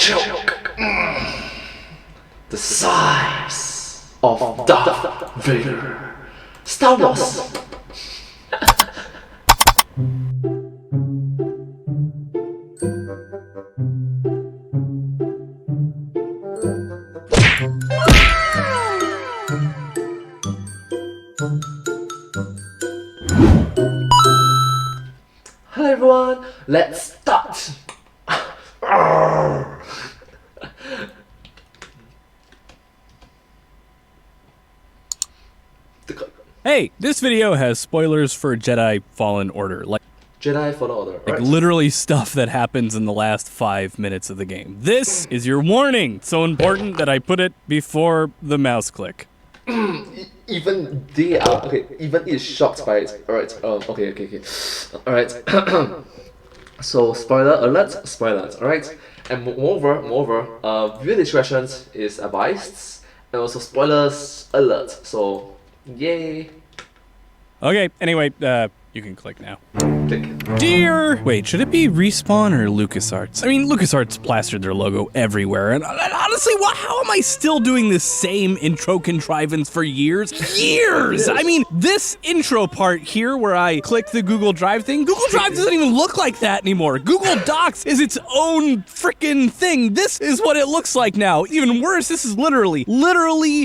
joke. The size of Darth Vader. Star Wars. Hello everyone, let's start. Hey, this video has spoilers for Jedi Fallen Order. Jedi Fallen Order. Like literally stuff that happens in the last 5 minutes of the game. This is your warning. So important that I put it before the mouse click. Even they are okay. Even is shocked by it. All right. Okay. All right. So spoiler alert. Spoilers. All right. And moreover, viewer discretions is advised, and also spoilers alert. So yay. Okay. Anyway, you can click now. Click. Dear... Wait, should it be Respawn or LucasArts? I mean, LucasArts plastered their logo everywhere, and honestly, how am I still doing this same intro contrivance for years? Years! I mean, this intro part here where I click the Google Drive thing, Google Drive doesn't even look like that anymore. Google Docs is its own freaking thing. This is what it looks like now. Even worse, this is literally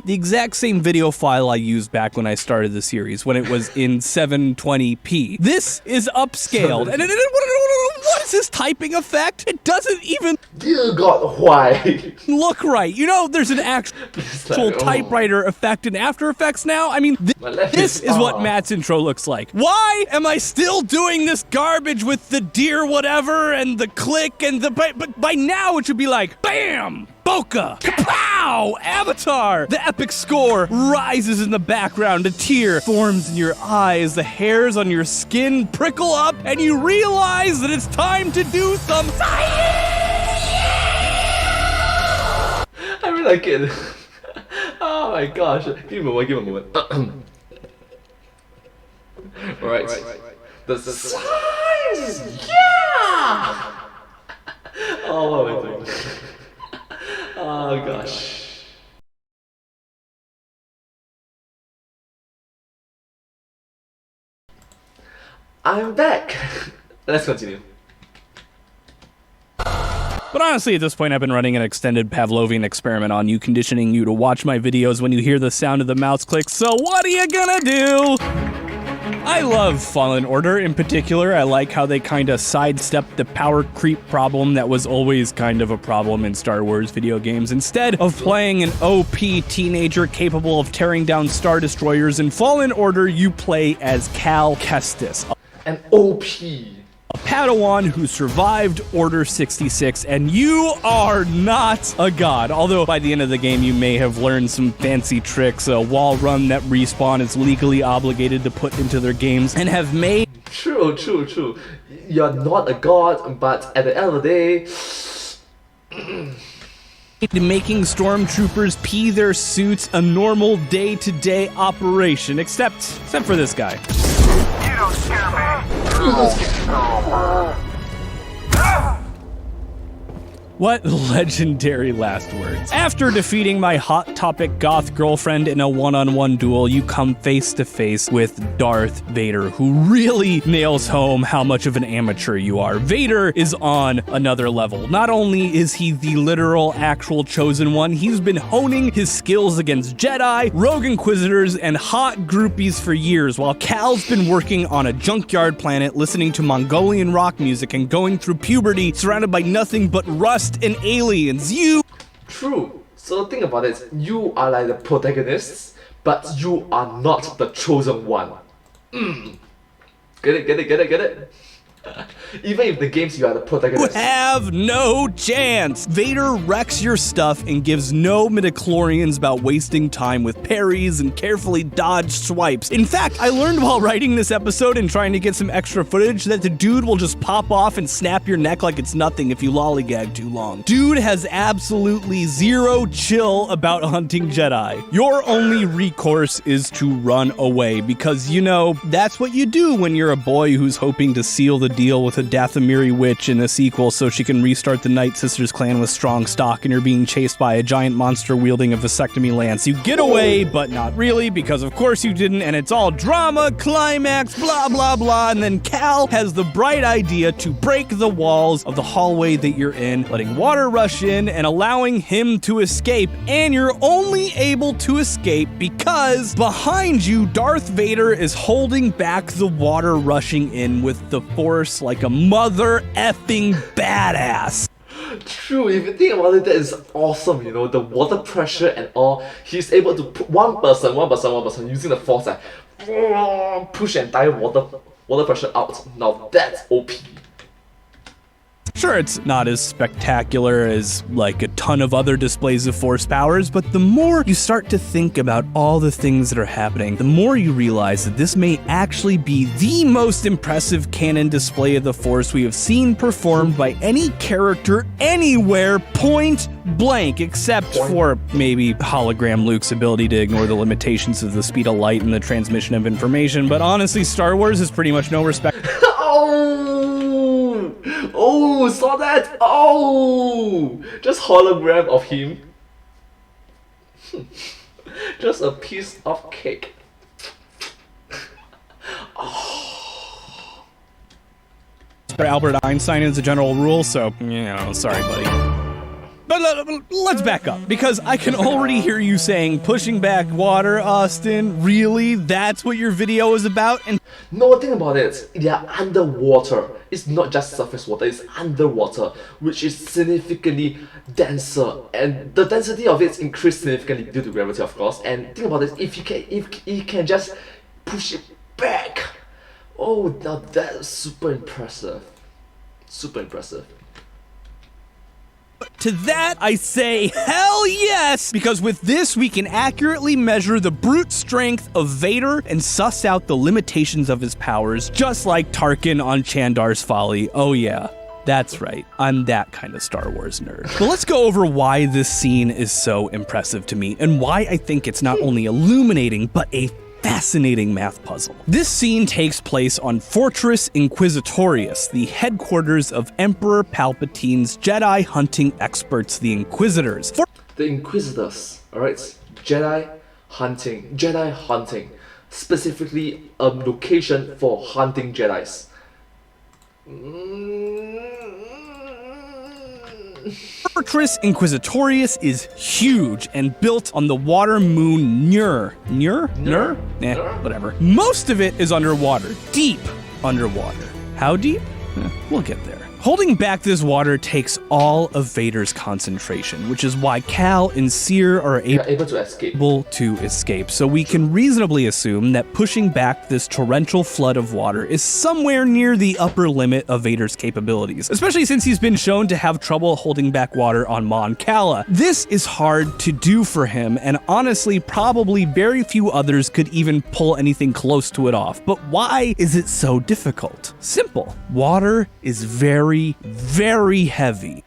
the exact same video file I used back when I started the series, when it was in 720p. This is upscaled. And what is this typing effect? It doesn't even... Dear God, why? Look right. You know, there's an actual typewriter effect in After Effects now. I mean, this is what Matt's intro looks like. Why am I still doing this garbage with the dear whatever and the click and the... But by now it should be like, bam! Bokeh! Kapow! Avatar! The epic score rises in the background, a tear forms in your eyes, the hairs on your skin prickle up, and you realize that it's time to do some science! I really like it. Oh my gosh. Give me a moment. Alright. The size! Yeah! Oh, what am I doing? Oh gosh. I'm back. Let's continue. But honestly, at this point, I've been running an extended Pavlovian experiment on you, conditioning you to watch my videos when you hear the sound of the mouse click, so what are you gonna do? I love Fallen Order. In particular, I like how they kinda sidestepped the power creep problem that was always kind of a problem in Star Wars video games. Instead of playing an OP teenager capable of tearing down Star Destroyers, in Fallen Order, you play as Cal Kestis. An OP. A Padawan who survived Order 66, and you are not a god. Although by the end of the game you may have learned some fancy tricks, a wall run that Respawn is legally obligated to put into their games, and have made... True. You're not a god, but at the end of the day... making stormtroopers pee their suits a normal day-to-day operation, except for this guy. You don't scare me. What legendary last words. After defeating my Hot Topic goth girlfriend in a one-on-one duel, you come face to face with Darth Vader, who really nails home how much of an amateur you are. Vader is on another level. Not only is he the literal, actual chosen one, he's been honing his skills against Jedi, rogue inquisitors, and hot groupies for years, while Cal's been working on a junkyard planet, listening to Mongolian rock music and going through puberty, surrounded by nothing but rust and aliens. True. So think about it. You are like the protagonists, but you are not the chosen one. Get it? Even if the games you are the protagonist. You have no chance! Vader wrecks your stuff and gives no midichlorians about wasting time with parries and carefully dodged swipes. In fact, I learned while writing this episode and trying to get some extra footage that the dude will just pop off and snap your neck like it's nothing if you lollygag too long. Dude has absolutely zero chill about hunting Jedi. Your only recourse is to run away because, you know, that's what you do when you're a boy who's hoping to seal the deal with a Dathomiri witch in a sequel so she can restart the Night Sisters clan with strong stock, and you're being chased by a giant monster wielding a vasectomy lance. You get away, but not really, because of course you didn't, and it's all drama, climax, blah blah blah, and then Cal has the bright idea to break the walls of the hallway that you're in, letting water rush in and allowing him to escape, and you're only able to escape because behind you, Darth Vader is holding back the water rushing in with the Force like a mother effing badass. True, if you think about it, that is awesome, you know, the water pressure and all. He's able to put one person using the force, like, push the entire water pressure out. Now that's OP. Sure, it's not as spectacular as like a ton of other displays of force powers, but the more you start to think about all the things that are happening, the more you realize that this may actually be the most impressive canon display of the force we have seen performed by any character anywhere, point blank, except for maybe hologram Luke's ability to ignore the limitations of the speed of light and the transmission of information. But honestly, Star Wars is pretty much no respect. Oh, saw that? Oh, just hologram of him. Just a piece of cake. Albert Einstein is a general rule, so, you know, sorry, buddy. But let's back up, because I can already hear you saying, pushing back water, Austin, really? That's what your video is about? And no, think about it, they are underwater. It's not just surface water, it's underwater, which is significantly denser, and the density of it increased significantly due to gravity, of course. And think about it, if you can just push it back, oh, now that's super impressive. Super impressive. to that, I say hell yes! Because with this, we can accurately measure the brute strength of Vader and suss out the limitations of his powers, just like Tarkin on Chandar's Folly. Oh yeah. That's right, I'm that kind of Star Wars nerd. But let's go over why this scene is so impressive to me, and why I think it's not only illuminating, but a fascinating math puzzle. This scene takes place on Fortress Inquisitorius, the headquarters of Emperor Palpatine's Jedi hunting experts, the Inquisitors. The Inquisitors, alright? Jedi hunting. Specifically, a location for hunting Jedis. Fortress Inquisitorius is huge and built on the water moon Nur. Whatever. Most of it is underwater, deep underwater. How deep? We'll get there. Holding back this water takes all of Vader's concentration, which is why Cal and Seer are able to escape. So we can reasonably assume that pushing back this torrential flood of water is somewhere near the upper limit of Vader's capabilities, especially since he's been shown to have trouble holding back water on Mon Cala. This is hard to do for him, and honestly, probably very few others could even pull anything close to it off. But why is it so difficult? Simple. Water is very heavy.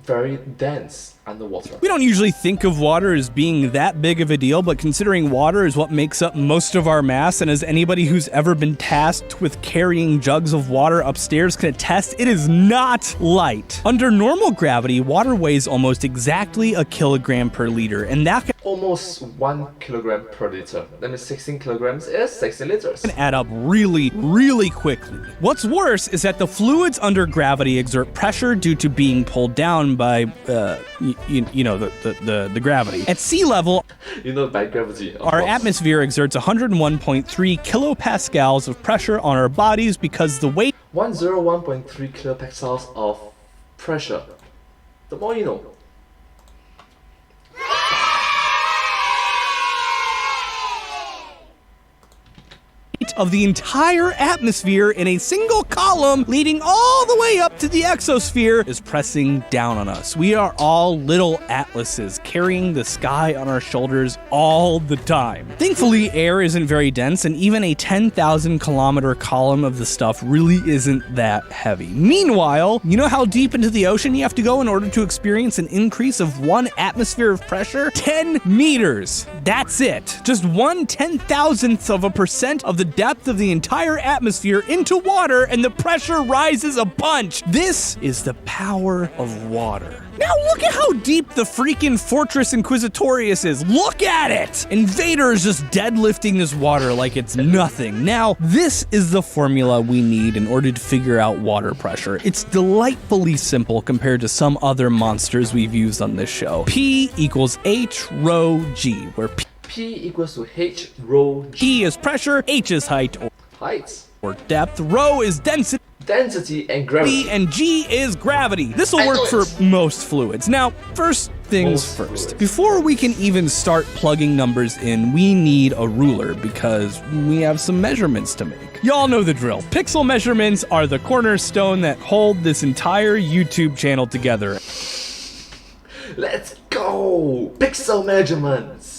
Very dense underwater. We don't usually think of water as being that big of a deal, but considering water is what makes up most of our mass, and as anybody who's ever been tasked with carrying jugs of water upstairs can attest, it is not light. Under normal gravity, water weighs almost exactly a kilogram per liter, and that can almost 1 kilogram per liter. That means 16 kilograms is 60 liters. Can add up really quickly. What's worse is that the fluids under gravity exert pressure due to being pulled down by, the gravity. At sea level, by gravity. Our atmosphere exerts 101.3 kilopascals of pressure on our bodies because the weight 101.3 kilopascals of pressure. The more you know. of the entire atmosphere in a single column leading all the way up to the exosphere is pressing down on us. We are all little atlases carrying the sky on our shoulders all the time. Thankfully, air isn't very dense, and even a 10,000 kilometer column of the stuff really isn't that heavy. Meanwhile, you know how deep into the ocean you have to go in order to experience an increase of 1 atmosphere of pressure? 10 meters. That's it. Just 1/10,000th of a percent of the depth depth of the entire atmosphere into water and the pressure rises a bunch. This is the power of water. Now look at how deep the freaking Fortress Inquisitorius is. Look at it! And Vader is just deadlifting this water like it's nothing. Now, this is the formula we need in order to figure out water pressure. It's delightfully simple compared to some other monsters we've used on this show. P equals H rho G, where P equals to H rho G. P is pressure, H is height or depth, rho is density, and gravity. and G is gravity. This will work for most fluids. Now, first things first. Before we can even start plugging numbers in, we need a ruler because we have some measurements to make. Y'all know the drill. Pixel measurements are the cornerstone that hold this entire YouTube channel together. Let's go! Pixel measurements!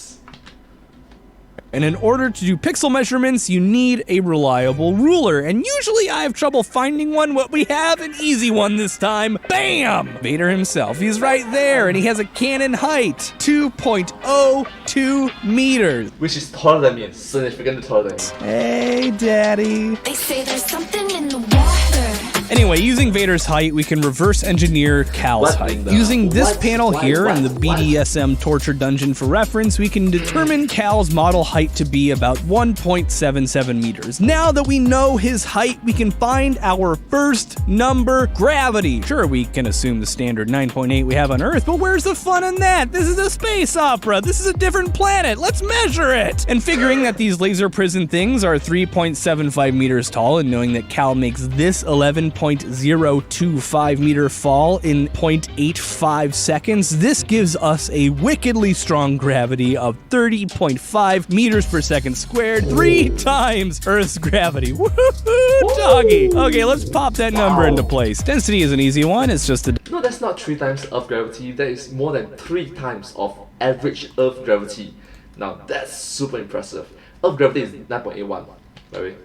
And in order to do pixel measurements, you need a reliable ruler. And usually I have trouble finding one, but we have an easy one this time. Bam! Vader himself. He's right there, and he has a cannon height, 2.02 meters. Which is taller than me, significantly taller than me. Hey, Daddy. They say there's something in the water. Anyway, using Vader's height, we can reverse engineer Cal's height. Using this panel here and the BDSM torture dungeon for reference, we can determine Cal's model height to be about 1.77 meters. Now that we know his height, we can find our first number, gravity. Sure, we can assume the standard 9.8 we have on Earth, but where's the fun in that? This is a space opera. This is a different planet. Let's measure it. And figuring that these laser prison things are 3.75 meters tall and knowing that Cal makes this 11.025 meter fall in 0.85 seconds, this gives us a wickedly strong gravity of 30.5 meters per second squared, 3 times Earth's gravity. Woohoo, doggy. Okay, let's pop that number into place. Density is an easy one. It's just a... No, that's not 3 times Earth gravity. That is more than 3 times of average Earth gravity. Now, that's super impressive. Earth gravity is 9.81, by the way.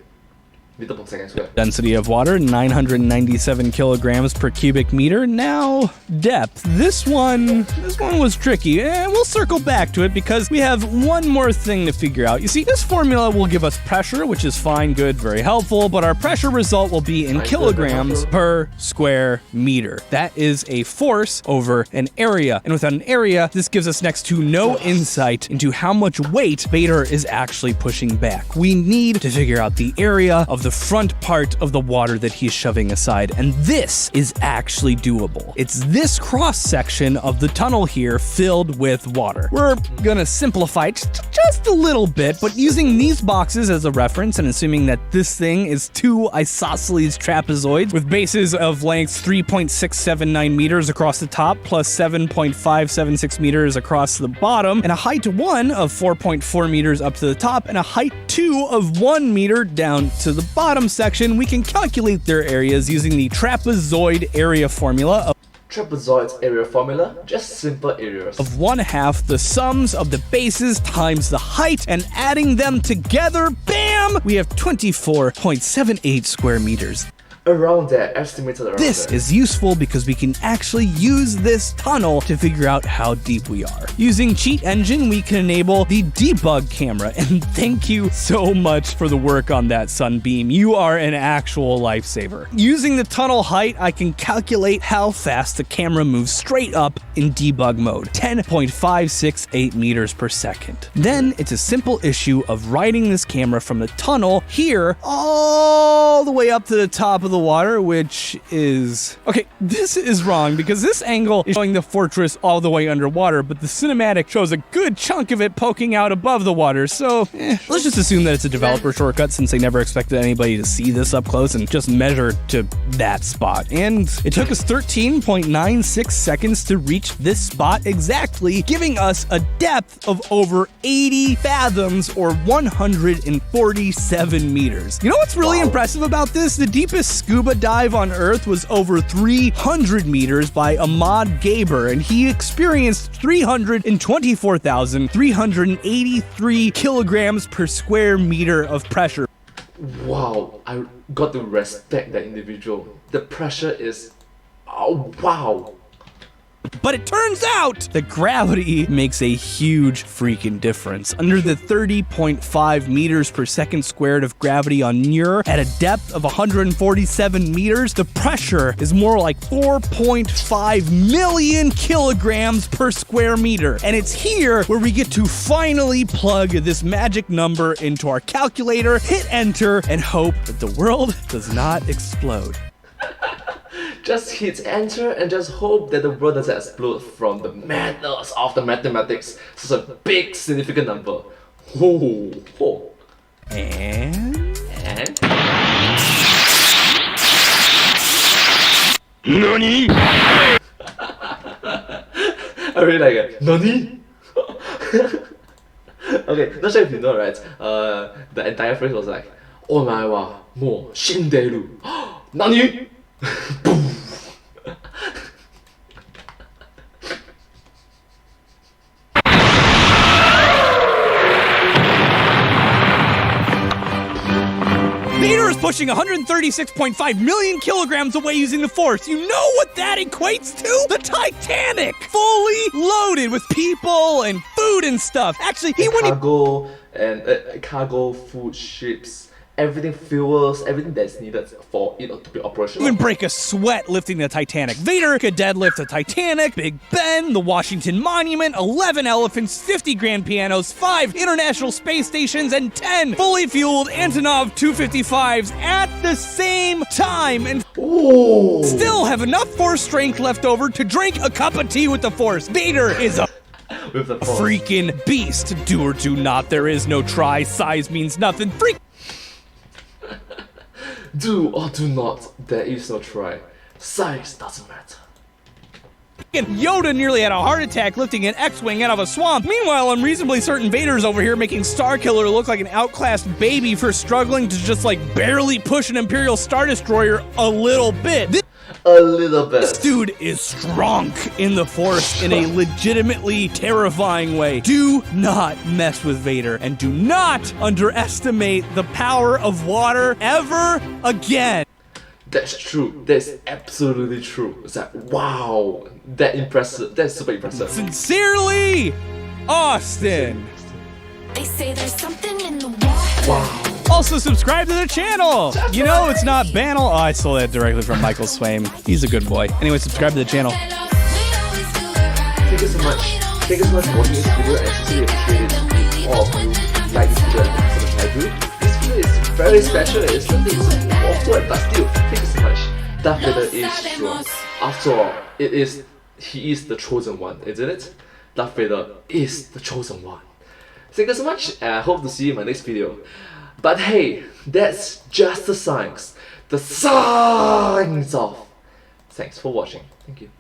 Meter per second square. Density of water, 997 kilograms per cubic meter. Now, depth. This one was tricky, and we'll circle back to it because we have one more thing to figure out. You see, this formula will give us pressure, which is fine, good, very helpful, but our pressure result will be in kilograms per square meter. That is a force over an area, and without an area, this gives us next to no insight into how much weight Vader is actually pushing back. We need to figure out the area of the front part of the water that he's shoving aside, and this is actually doable. It's this cross section of the tunnel here filled with water. We're gonna simplify it just a little bit, but using these boxes as a reference and assuming that this thing is 2 isosceles trapezoids with bases of lengths 3.679 meters across the top plus 7.576 meters across the bottom and a height 1 of 4.4 meters up to the top and a height 2 of 1 meter down to the bottom section, we can calculate their areas using the trapezoid area formula of Trapezoid's area formula, just simple areas. of 1/2 the sums of the bases times the height, and adding them together, bam! We have 24.78 square meters. Around there, estimated around This there. is useful because we can actually use this tunnel to figure out how deep we are. Using Cheat Engine, we can enable the debug camera, and thank you so much for the work on that, Sunbeam. You are an actual lifesaver. Using the tunnel height, I can calculate how fast the camera moves straight up in debug mode, 10.568 meters per second. Then it's a simple issue of riding this camera from the tunnel here all the way up to the top of the water, which is... Okay, this is wrong because this angle is showing the fortress all the way underwater, but the cinematic shows a good chunk of it poking out above the water, so let's just assume that it's a developer shortcut since they never expected anybody to see this up close and just measure to that spot. And it took us 13.96 seconds to reach this spot exactly, giving us a depth of over 80 fathoms or 147 meters. You know what's really impressive about this? The deepest scuba dive on Earth was over 300 meters by Ahmad Gaber, and he experienced 324,383 kilograms per square meter of pressure. Wow, I got to respect that individual. The pressure is... Oh, wow. But it turns out that gravity makes a huge freaking difference. Under the 30.5 meters per second squared of gravity on Niue, at a depth of 147 meters, the pressure is more like 4.5 million kilograms per square meter. And it's here where we get to finally plug this magic number into our calculator, hit enter, and hope that the world does not explode. Just hit enter and just hope that the world doesn't explode from the madness of the mathematics. Such a big, significant number. Ho, ho. And NANI? I really like it. NANI? Okay, not sure if you know, right? The entire phrase was like, "Omae wa mou shinderu." NANI? Boom. Vader is pushing 136.5 million kilograms away using the Force. You know what that equates to? The Titanic! Fully loaded with people and food and stuff. Actually, he wouldn't Cargo and cargo, food, ships, everything, fuels, everything that's needed for it to be operational. even break a sweat lifting the Titanic. Vader could deadlift the Titanic, Big Ben, the Washington Monument, 11 elephants, 50 grand pianos, 5 International Space Stations, and 10 fully fueled Antonov 255s at the same time, and Ooh. still have enough Force strength left over to drink a cup of tea with the Force. Vader is a With the Force. freaking beast. Do or do not, there is no try. Size means nothing. Do or do not, there is no try. Size doesn't matter. Yoda nearly had a heart attack lifting an X-Wing out of a swamp. Meanwhile, I'm reasonably certain Vader's over here making Starkiller look like an outclassed baby for struggling to just like barely push an Imperial Star Destroyer a little bit. A little bit. This dude is strong in the Force in a legitimately terrifying way. Do not mess with Vader, and do not underestimate the power of water ever again. That's true. That's absolutely true. It's like, wow, that impressive. That's super impressive. Sincerely, Austin. They say there's something in the water. Wow. Also, subscribe to the channel. You know it's not Banal. Oh, I stole that directly from Michael Swaim. He's a good boy. Anyway, subscribe to the channel. Thank you so much. Thank you so much for watching this video, and I really appreciate it. All of you like this video so much as I do. This video is very special. It's something so awkward, but still, thank you so much. Darth Vader is strong. After all, he is the chosen one, isn't it? Darth Vader is the chosen one. Thank you so much, and I hope to see you in my next video. But hey, that's just the signs. The signs of. Thanks for watching. Thank you.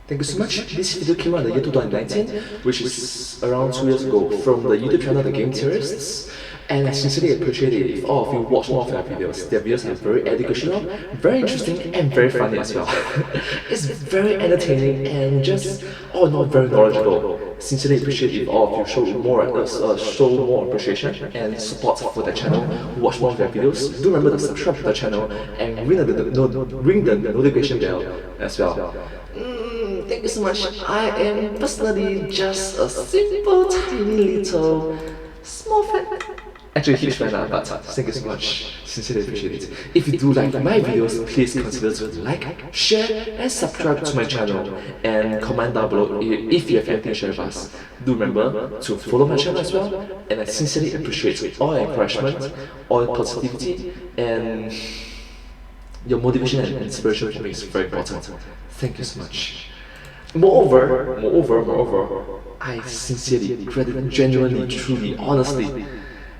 Thank you so much. This video came out in the year 2019, which is around 2 years ago, from the YouTube channel The Game Theorists. And I sincerely appreciate it if all of you watch more of their videos. Their videos are very educational, very interesting, and very funny as well. It's very entertaining and just all in all very knowledgeable. Sincerely appreciate if all of you show more appreciation and support for the channel. Watch more of their videos. Do remember to subscribe to the channel and ring the notification bell as well. Thank you so much. I am personally just a simple, tiny little, small fan. Actually, a huge fan, but thank you so much. Sincerely appreciate it. If you do like my videos, please consider to like, share, and subscribe to my channel. And comment down below if you have anything to share with us. Do remember to follow my channel as well. And I sincerely appreciate all your encouragement, all your positivity, and your motivation and inspiration for me is very important. Thank you so much. Moreover, I sincerely, genuinely, truly, honestly,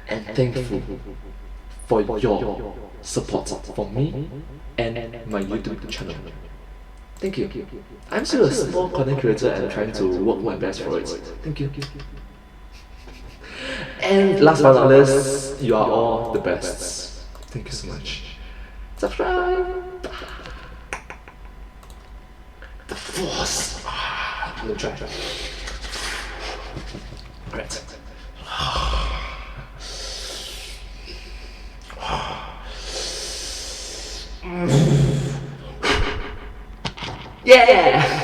and thankful for your support for me and my YouTube channel. Thank you. I'm still a small content creator and trying to work my best for it. Thank you. And last but not least, you are all the best. Thank you so much. Subscribe. Force. I'm gonna try. Alright. Yeah!